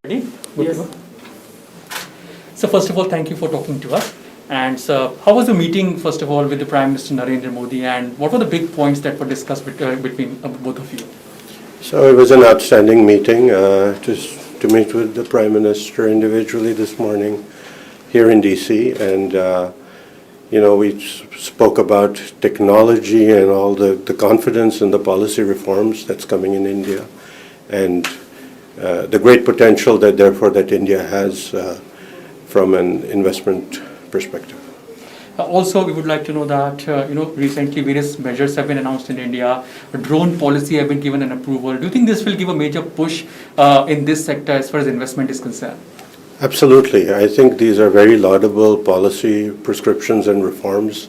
Ready? Good to Yes. go? So first of all, thank you for talking to us. And so, how was the meeting, first of all, with the Prime Minister Narendra Modi, and what were the big points that were discussed between both of you? So it was an outstanding meeting to meet with the Prime Minister individually this morning here in DC, and we spoke about technology and all the confidence in the policy reforms that's coming in India, and the great potential that therefore that India has from an investment perspective. Also, we would like to know that recently various measures have been announced in India. A drone policy have been given an approval. Do you think this will give a major push in this sector as far as investment is concerned? Absolutely. I think these are very laudable policy prescriptions and reforms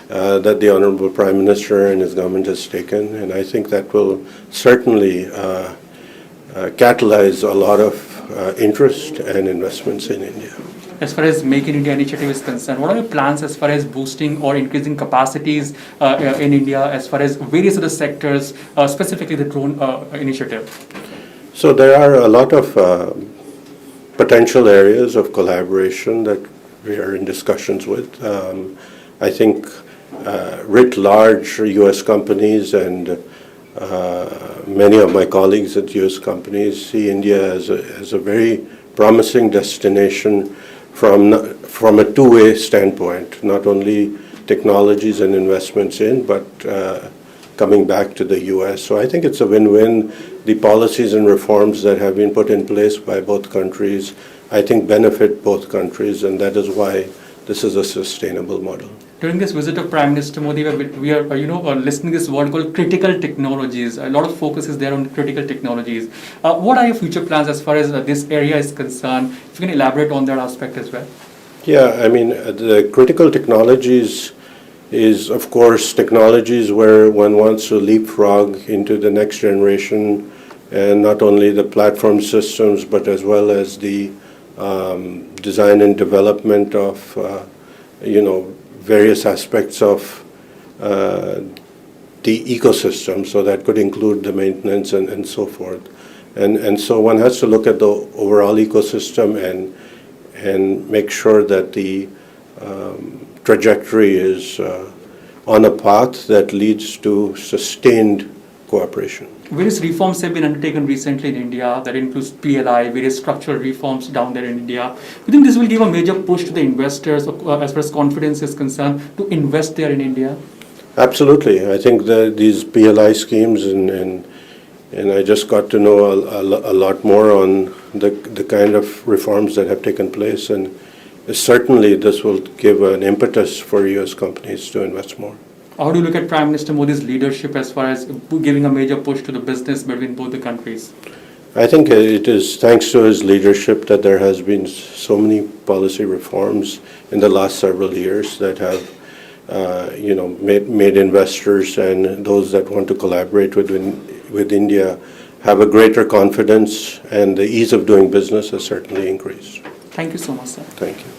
that the Honorable Prime Minister and his government has taken, and I think that will certainly catalyze a lot of interest and investments in India. As far as Make in India initiative is concerned, what are your plans as far as boosting or increasing capacities in India as far as various other sectors, specifically the drone initiative? So there are a lot of potential areas of collaboration that we are in discussions with. I think writ large, U.S. companies and many of my colleagues at U.S. companies see India as a very promising destination from a two-way standpoint, not only technologies and investments in, but coming back to the U.S. So I think it's a win-win. The policies and reforms that have been put in place by both countries, I think benefit both countries, and that is why this is a sustainable model. During this visit of Prime Minister Modi, we are listening to this word called critical technologies. A lot of focus is there on critical technologies. What are your future plans as far as this area is concerned? If you can elaborate on that aspect as well. Yeah, I mean, the critical technologies is, of course, technologies where one wants to leapfrog into the next generation, and not only the platform systems, but as well as the design and development of, various aspects of the ecosystem, so that could include the maintenance and so forth. And so one has to look at the overall ecosystem and make sure that the trajectory is on a path that leads to sustained cooperation. Various reforms have been undertaken recently in India that includes PLI, various structural reforms down there in India. Do you think this will give a major push to the investors as far as confidence is concerned to invest there in India? Absolutely. I think these PLI schemes and I just got to know a lot more on the kind of reforms that have taken place, and certainly this will give an impetus for U.S. companies to invest more. How do you look at Prime Minister Modi's leadership as far as giving a major push to the business between both the countries? I think it is thanks to his leadership that there has been so many policy reforms in the last several years that have made investors and those that want to collaborate with India have a greater confidence, and the ease of doing business has certainly increased. Thank you so much, sir. Thank you.